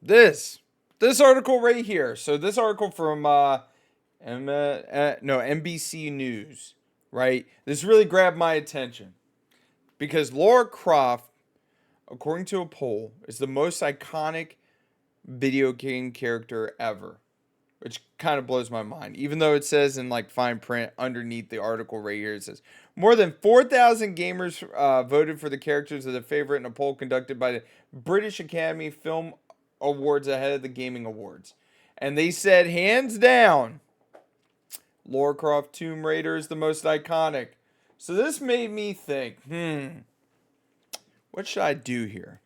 this this article right here. So this article from NBC News, right? This really grabbed my attention because Laura Croft, according to a poll, is the most iconic video game character ever, which kind of blows my mind. Even though it says in like fine print underneath the article right here, it says more than 4,000 gamers voted for the characters of their favorite in a poll conducted by the British Academy Film Awards ahead of the Gaming Awards. And they said, hands down, Lara Croft Tomb Raider is the most iconic. So this made me think, what should I do here?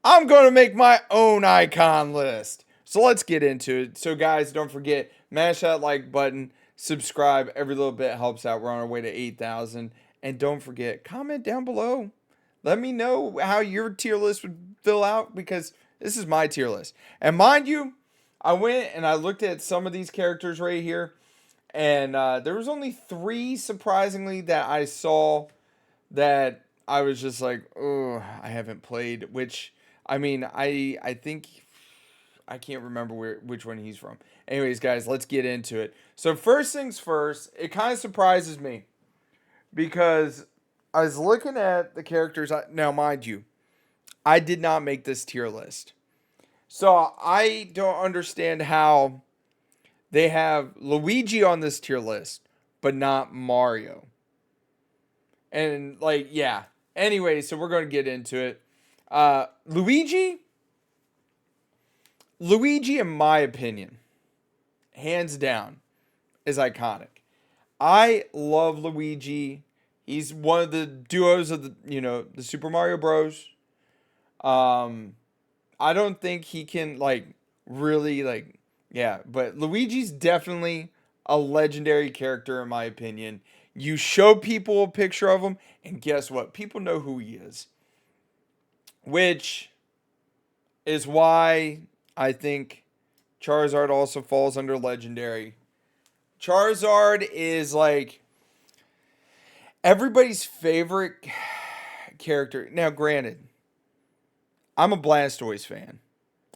I'm going to make my own icon list. So let's get into it. So guys, don't forget, mash that like button, subscribe. Every little bit helps out. We're on our way to 8,000. And don't forget, comment down below. Let me know how your tier list would fill out because this is my tier list. And mind you, I went and I looked at some of these characters right here. And there was only 3, surprisingly, that I saw that I was just like, oh, I haven't played. Which, I mean, I think I can't remember which one he's from. Anyways, guys, let's get into it. So first things first, it kind of surprises me because I was looking at the characters. Now, mind you, I did not make this tier list, so I don't understand how they have Luigi on this tier list, but not Mario. And like, yeah. Anyway, so we're going to get into it. Luigi, in my opinion, hands down, is iconic. I love Luigi. He's one of the duos of the Super Mario Bros. Um, I don't think he can like really like yeah, but Luigi's definitely a legendary character in my opinion. You show people a picture of him, and guess what? People know who he is, which is why I think Charizard also falls under legendary. Charizard is like everybody's favorite character. Now, granted, I'm a Blastoise fan.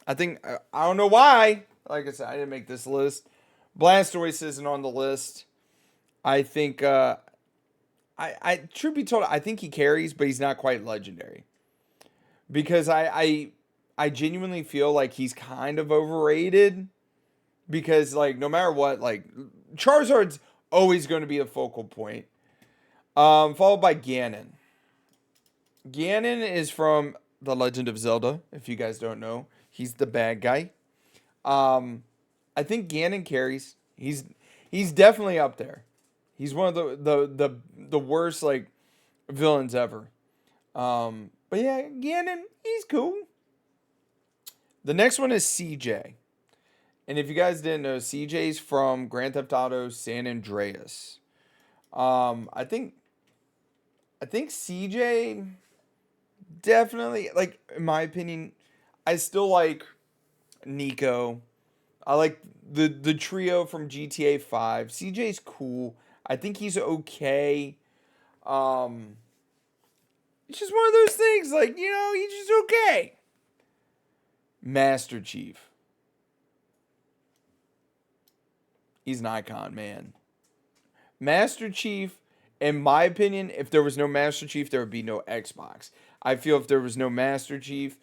I think I don't know why. Like I said, I didn't make this list. Blastoise isn't on the list. I think I truth be told, I think he carries, but he's not quite legendary. Because I genuinely feel like he's kind of overrated. Because like no matter what, like Charizard's always going to be a focal point. Followed by Ganon. Ganon is from The Legend of Zelda. If you guys don't know, he's the bad guy. I think Ganon carries. He's definitely up there. He's one of the worst like villains ever. But yeah, Ganon, he's cool. The next one is CJ. And if you guys didn't know, CJ's from Grand Theft Auto San Andreas. I think CJ definitely like in my opinion, I still like Nico. I like the trio from GTA 5. CJ's cool. I think he's okay. Um it's just one of those things like, he's just okay. Master Chief. He's an icon, man. Master Chief, in my opinion, if there was no Master Chief, there would be no Xbox. I feel if there was no Master Chief,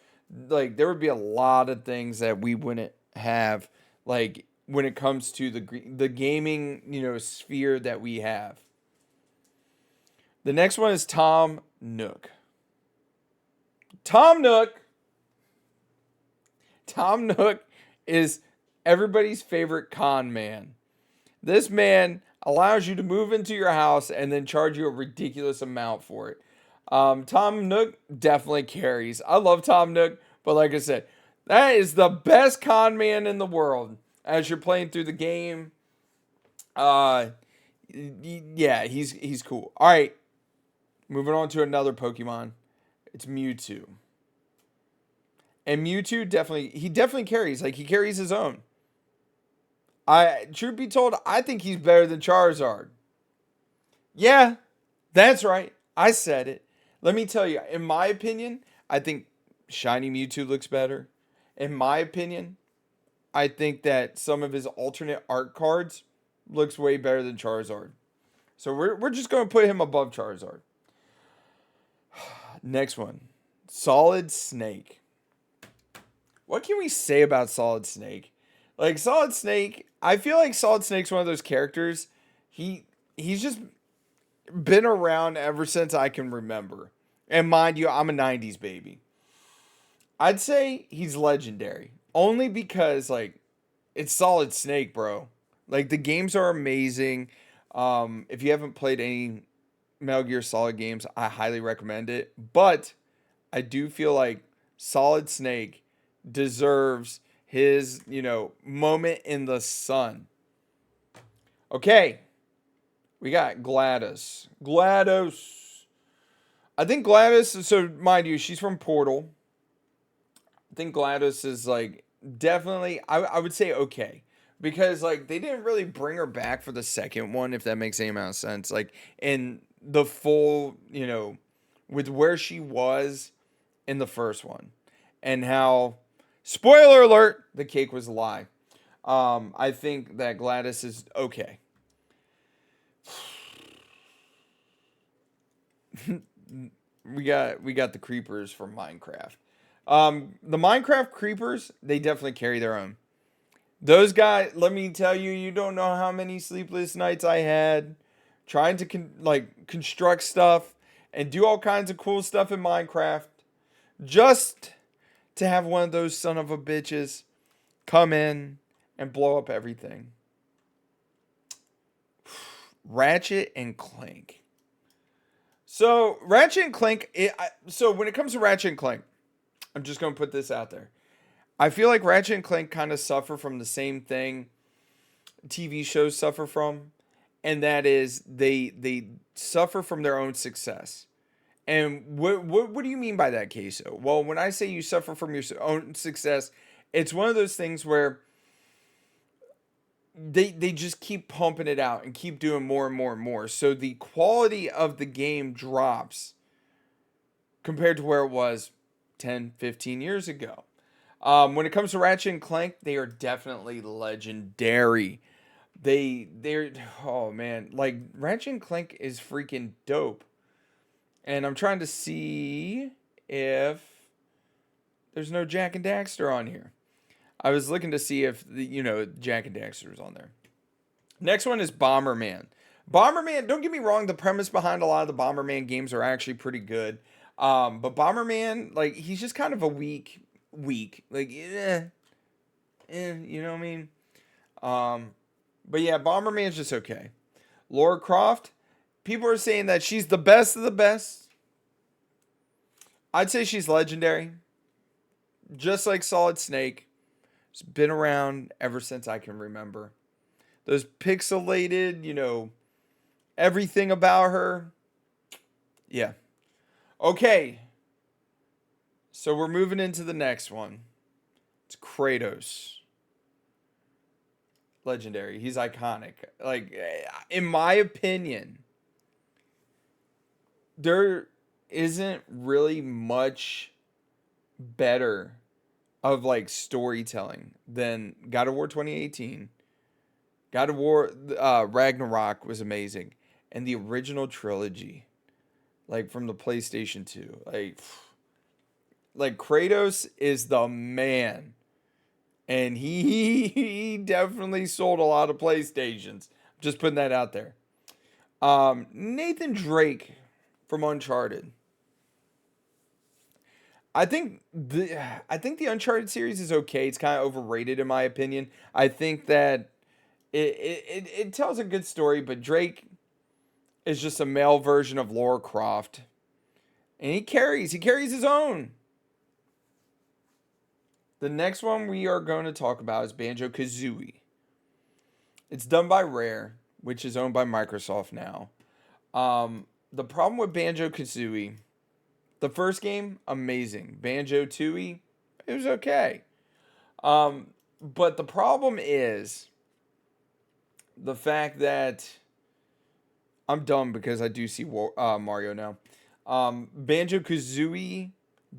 like there would be a lot of things that we wouldn't have, like when it comes to the gaming sphere that we have. The next one is Tom Nook. Tom Nook. Tom Nook is everybody's favorite con man. This man allows you to move into your house and then charge you a ridiculous amount for it. Tom Nook definitely carries. I love Tom Nook, but like I said, that is the best con man in the world. As you're playing through the game, yeah, he's cool. All right, moving on to another Pokemon. It's Mewtwo, and Mewtwo definitely carries. Like he carries his own. Truth be told, I think he's better than Charizard. Yeah, that's right. I said it. Let me tell you, in my opinion, I think Shiny Mewtwo looks better. In my opinion, I think that some of his alternate art cards looks way better than Charizard. So we're just going to put him above Charizard. Next one. Solid Snake. What can we say about Solid Snake? Like Solid Snake, I feel like Solid Snake's one of those characters. He's just been around ever since I can remember. And mind you, I'm a 90s baby. I'd say he's legendary. Only because like it's Solid Snake, bro. Like the games are amazing. If you haven't played any Metal Gear Solid games, I highly recommend it. But I do feel like Solid Snake deserves his, moment in the sun. Okay, we got GLaDOS. GLaDOS. I think GLaDOS, so mind you, she's from Portal. I think GLaDOS is like definitely, I would say okay. Because like they didn't really bring her back for the second one, if that makes any amount of sense. Like in the full, with where she was in the first one. And how, spoiler alert, the cake was a lie. I think that GLaDOS is okay. We got the creepers from Minecraft. The Minecraft creepers, they definitely carry their own. Those guys, let me tell you, you don't know how many sleepless nights I had trying to construct stuff and do all kinds of cool stuff in Minecraft just to have one of those son of a bitches come in and blow up everything. Ratchet and Clank. So Ratchet and Clank. So when it comes to Ratchet and Clank, I'm just gonna put this out there. I feel like Ratchet and Clank kind of suffer from the same thing TV shows suffer from, and that is they suffer from their own success. And what do you mean by that, Queso? Well, when I say you suffer from your own success, it's one of those things where they just keep pumping it out and keep doing more and more and more. So the quality of the game drops compared to where it was 10, 15 years ago. When it comes to Ratchet and Clank, they are definitely legendary. They're oh man, like Ratchet and Clank is freaking dope. And I'm trying to see if there's no Jack and Daxter on here. I was looking to see if Jack and Daxter was on there. Next one is Bomberman. Bomberman, don't get me wrong, the premise behind a lot of the Bomberman games are actually pretty good. But Bomberman, like he's just kind of a weak, like you know what I mean? But yeah, Bomberman's just okay. Lara Croft, people are saying that she's the best of the best. I'd say she's legendary. Just like Solid Snake. She's been around ever since I can remember. Those pixelated, everything about her. Yeah. Okay. So we're moving into the next one. It's Kratos. Legendary. He's iconic. Like, in my opinion, there isn't really much better of like storytelling than God of War 2018. God of War Ragnarok was amazing, and the original trilogy, like from the PlayStation 2, like Kratos is the man, and he definitely sold a lot of PlayStations. Just putting that out there. Nathan Drake from Uncharted. I think the Uncharted series is okay. It's kind of overrated in my opinion. I think that it tells a good story, but Drake is just a male version of Lara Croft, and he carries his own. The next one we are going to talk about is Banjo Kazooie. It's done by Rare, which is owned by Microsoft now. The problem with Banjo Kazooie, the first game, amazing. Banjo Tooie, it was okay. But the problem is the fact that I'm dumb because I do see Mario now. Banjo Kazooie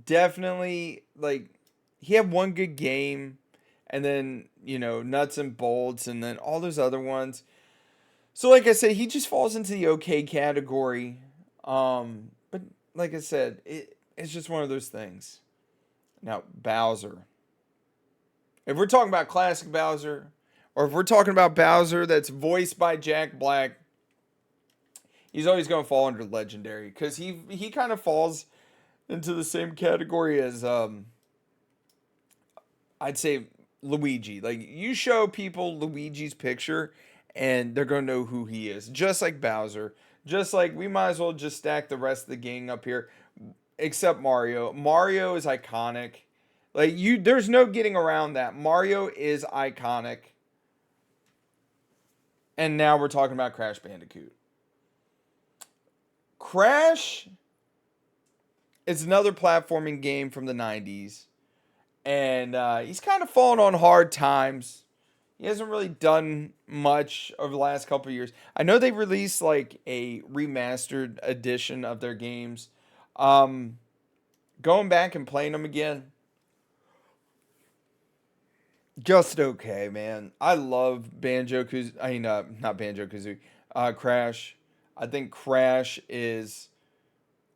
definitely like he had one good game, and then nuts and bolts, and then all those other ones. So like I said, he just falls into the okay category. But like I said, it's just one of those things. Now Bowser. If we're talking about classic Bowser, or if we're talking about Bowser that's voiced by Jack Black, he's always going to fall under legendary because he kind of falls into the same category as I'd say Luigi. Like you show people Luigi's picture and they're gonna know who he is. Just like Bowser. Just like we might as well just stack the rest of the gang up here. Except Mario. Mario is iconic. Like there's no getting around that. Mario is iconic. And now we're talking about Crash Bandicoot. Crash is another platforming game from the 90s. And he's kind of fallen on hard times. He hasn't really done much over the last couple of years. I know they released like a remastered edition of their games. Going back and playing them again, just okay, man. I love Banjo Kazooie. I mean, not Banjo Kazooie. Crash. I think Crash is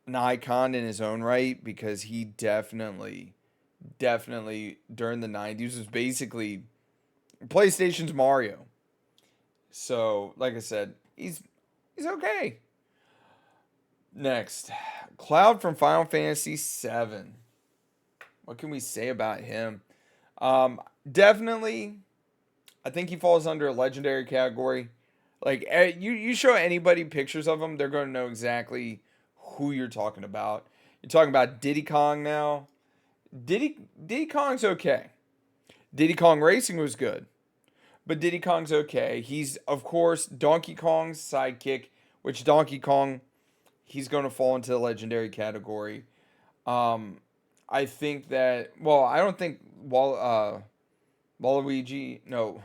an icon in his own right because he definitely during the 90s was basically PlayStation's Mario. So, like I said, he's okay. Next, Cloud from Final Fantasy VII. What can we say about him? Definitely, I think he falls under a legendary category. Like you show anybody pictures of him, they're going to know exactly who you're talking about. You're talking about Diddy Kong now. Diddy Kong's okay. Diddy Kong Racing was good. But Diddy Kong's okay. He's, of course, Donkey Kong's sidekick, which Donkey Kong, he's going to fall into the legendary category. Um, I think that, well, I don't think Waluigi, no,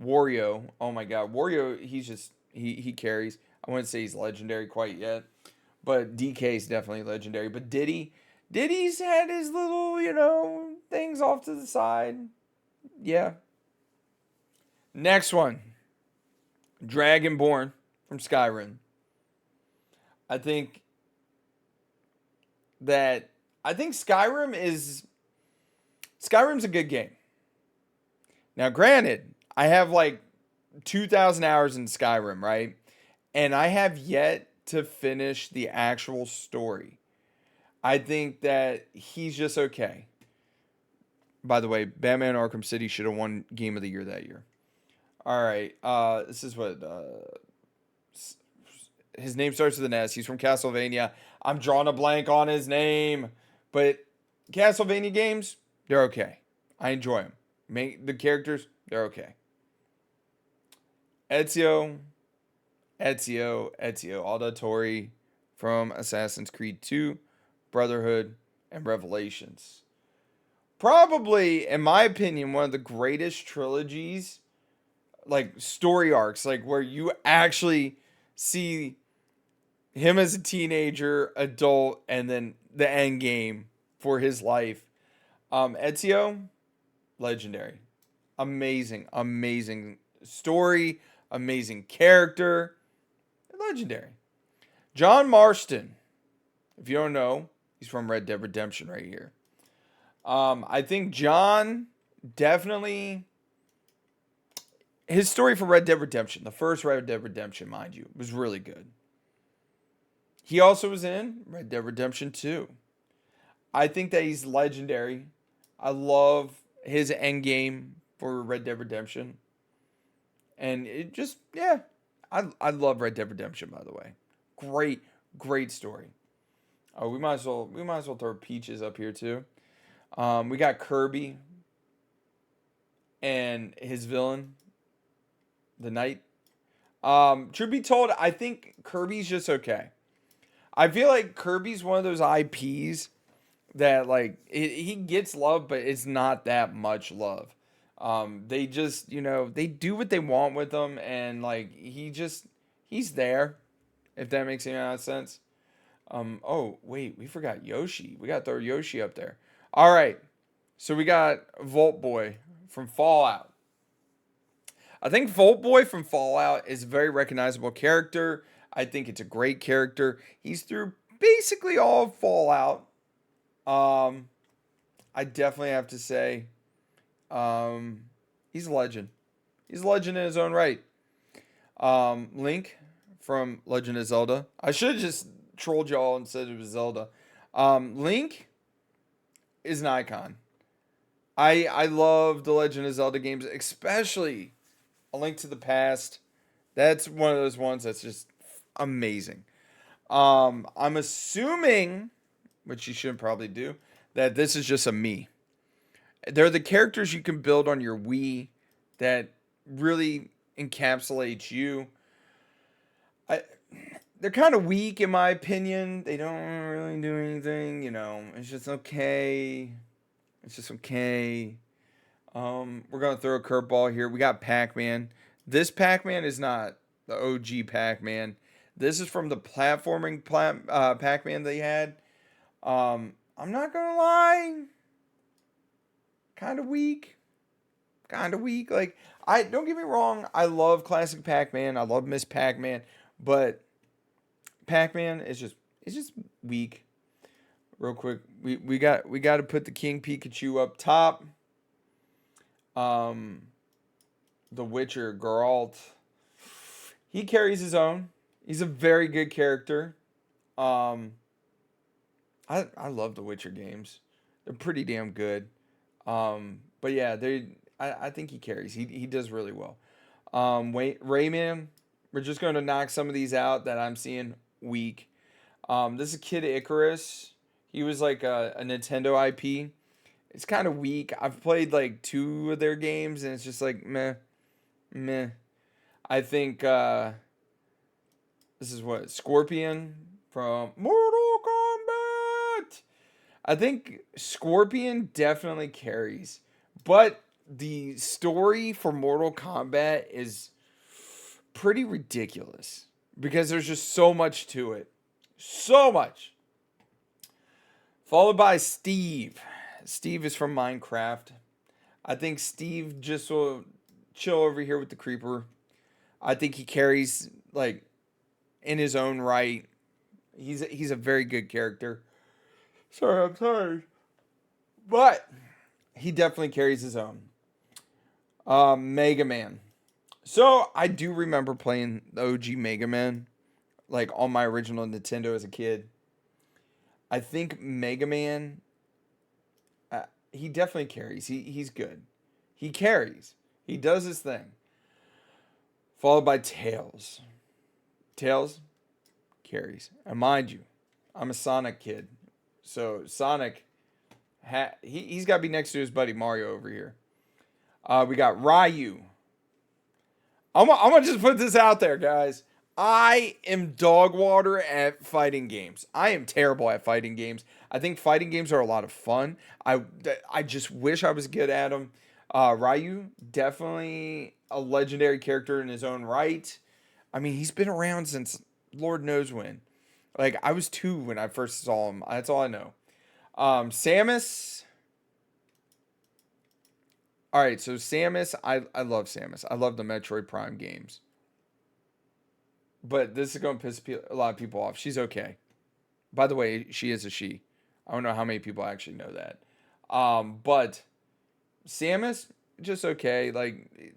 Wario, oh my God. Wario, he carries. I wouldn't say he's legendary quite yet, but DK is definitely legendary. But Diddy's had his little, things off to the side. Yeah. Next one. Dragonborn from Skyrim. I think that I think Skyrim's a good game. Now, granted, I have like 2,000 hours in Skyrim, right? And I have yet to finish the actual story. I think that he's just okay. By the way, Batman Arkham City should have won Game of the Year that year. All right. This is what his name starts with an S. He's from Castlevania. I'm drawing a blank on his name, but Castlevania games, they're okay. I enjoy them. The characters, they're okay. Ezio Auditore from Assassin's Creed 2, Brotherhood, and Revelations. Probably, in my opinion, one of the greatest trilogies, like story arcs, like where you actually see him as a teenager, adult, and then the end game for his life. Ezio, legendary, amazing story, amazing character, legendary. John Marston, if you don't know, he's from Red Dead Redemption right here. I think John definitely his story for Red Dead Redemption, the first Red Dead Redemption, mind you, was really good. He also was in Red Dead Redemption 2. I think that he's legendary. I love his end game for Red Dead Redemption. And it just, yeah. I love Red Dead Redemption, by the way. Great story. Oh, we might as well throw Peaches up here too. We got Kirby and his villain, the Knight. Truth be told, I think Kirby's just okay. I feel like Kirby's one of those IPs that like he gets love, but it's not that much love. They just they do what they want with him, and like he's there, if that makes any sense. Oh wait, we forgot Yoshi. We gotta throw Yoshi up there. All right, So we got Volt Boy from Fallout. I think Volt Boy from Fallout is a very recognizable character. I think it's a great character. He's through basically all of Fallout. Um, I definitely have to say, um, he's a legend. He's a legend in his own right. Link from Legend of Zelda. I should have just trolled y'all and said it was Zelda. Link is an icon. I love the Legend of Zelda games, especially A Link to the Past. That's one of those ones that's just amazing. I'm assuming, which you shouldn't probably do, that this is just a me. They're the characters you can build on your Wii that really encapsulates you. I they're kind of weak in my opinion. They don't really do anything, It's just okay. It's just okay. We're gonna throw a curveball here. We got Pac-Man. This Pac-Man is not the OG Pac-Man. This is from the platforming Pac-Man they had. I'm not gonna lie, kind of weak, kind of weak. Like I don't get me wrong, I love classic Pac-Man. I love Miss Pac-Man, but Pac-Man is just it's just weak. Real quick, we got to put the King Pikachu up top. Um, the Witcher Geralt, he carries his own. He's a very good character. Um, I love the Witcher games. They're pretty damn good. But yeah, I think he carries. He does really well. Wait, Rayman. We're just going to knock some of these out that I'm seeing weak. This is Kid Icarus. He was like a Nintendo IP. It's kind of weak. I've played like two of their games and it's just like meh, meh. I think this is what Scorpion from Mortal Kombat. I think Scorpion definitely carries, but the story for Mortal Kombat is pretty ridiculous because there's just so much to it. So much. Followed by Steve. Steve is from Minecraft. I think Steve just will chill over here with the creeper. I think he carries like in his own right. He's a very good character. Sorry, I'm tired. But he definitely carries his own. Mega Man. So I do remember playing the OG Mega Man, like on my original Nintendo as a kid. I think Mega Man, he definitely carries. He's good. He carries. He does his thing. Followed by Tails. Tails carries. And mind you, I'm a Sonic kid, so Sonic, he's got to be next to his buddy Mario over here. We got Ryu. I'm gonna just put this out there, guys. I am dog water at fighting games. I am terrible at fighting games. I think fighting games are a lot of fun. I just wish I was good at them. Ryu, definitely a legendary character in his own right. I mean, he's been around since Lord knows when. Like I was 2 when I first saw him. That's all I know. Samus. All right, so Samus, I love Samus. I love the Metroid Prime games. But this is going to piss a lot of people off. She's okay. By the way, she is a she. I don't know how many people actually know that. But Samus, just okay. Like,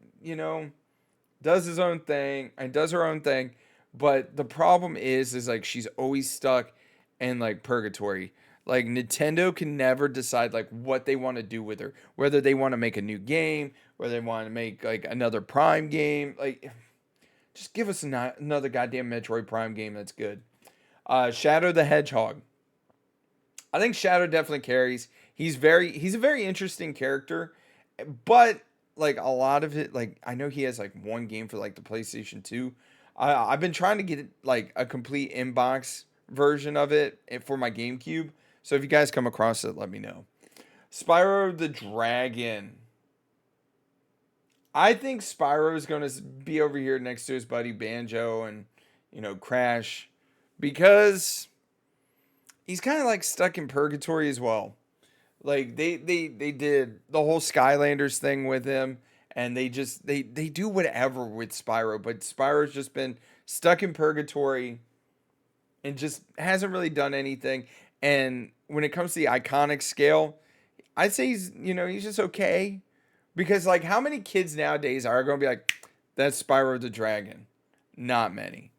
does his own thing and does her own thing. But the problem is like she's always stuck in like purgatory. Like Nintendo can never decide like what they want to do with her. Whether they want to make a new game, whether they want to make like another Prime game. Like, just give us another goddamn Metroid Prime game that's good. Shadow the Hedgehog. I think Shadow definitely carries. He's a very interesting character, but like a lot of it, like I know he has like one game for like the PlayStation 2. I've been trying to get like a complete inbox version of it for my GameCube. So if you guys come across it, let me know. Spyro the Dragon. I think Spyro is going to be over here next to his buddy Banjo and, Crash because he's kind of like stuck in purgatory as well. Like they did the whole Skylanders thing with him, and they do whatever with Spyro, but Spyro's just been stuck in purgatory and just hasn't really done anything. And when it comes to the iconic scale, I'd say he's just okay. Because like how many kids nowadays are gonna be like, that's Spyro the Dragon? Not many.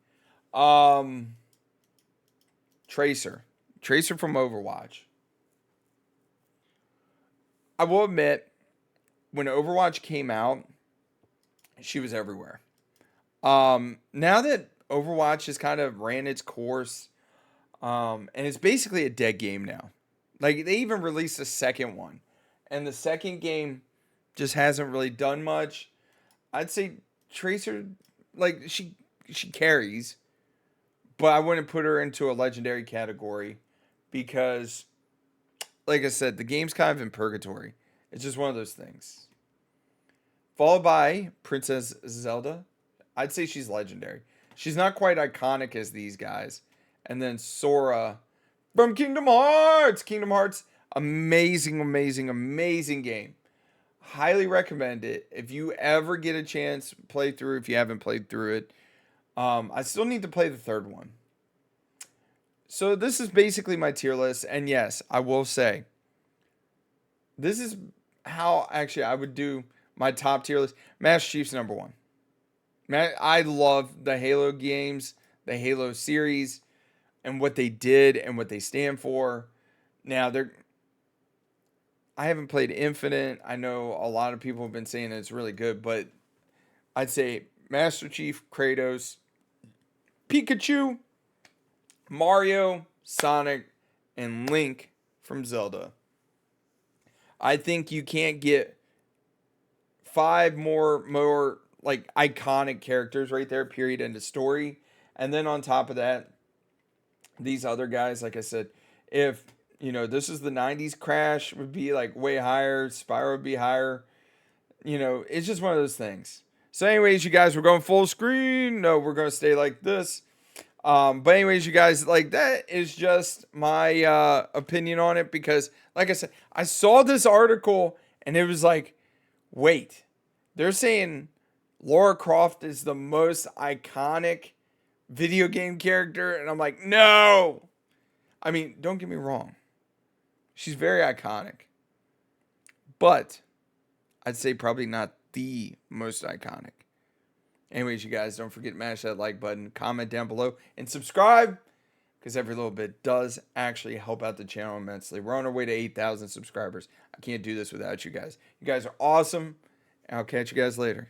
Um Tracer. Tracer from Overwatch. I will admit, when Overwatch came out, she was everywhere. Now that Overwatch has kind of ran its course, and it's basically a dead game now. Like they even released a second one, and the second game just hasn't really done much. I'd say Tracer, like she carries, but I wouldn't put her into a legendary category because, like I said, the game's kind of in purgatory. It's just one of those things. Followed by Princess Zelda. I'd say she's legendary. She's not quite iconic as these guys. And then Sora from Kingdom Hearts. Kingdom Hearts, amazing, amazing, amazing game. Highly recommend it. If you ever get a chance, play through. If you haven't played through it, I still need to play the third one. So this is basically my tier list. And yes, I will say, this is how actually I would do my top tier list. Master Chief's number one. Man, I love the Halo games, the Halo series, and what they did and what they stand for. Now I haven't played Infinite. I know a lot of people have been saying that it's really good, but I'd say Master Chief, Kratos, Pikachu, Mario, Sonic, and Link from Zelda. I think you can't get five more like iconic characters right there, period, end of story. And then on top of that, these other guys, like I said, if this is the 90s, Crash would be like way higher, Spyro would be higher. It's just one of those things. So anyways, you guys, we're going full screen. No, we're going to stay like this. But anyways, you guys, like that is just my opinion on it because like I said, I saw this article and it was like, wait, they're saying Lara Croft is the most iconic video game character, and I'm like, no. I mean, don't get me wrong. She's very iconic. But I'd say probably not the most iconic. Anyways, you guys, don't forget to mash that like button, comment down below, and subscribe because every little bit does actually help out the channel immensely. We're on our way to 8,000 subscribers. I can't do this without you guys. You guys are awesome, and I'll catch you guys later.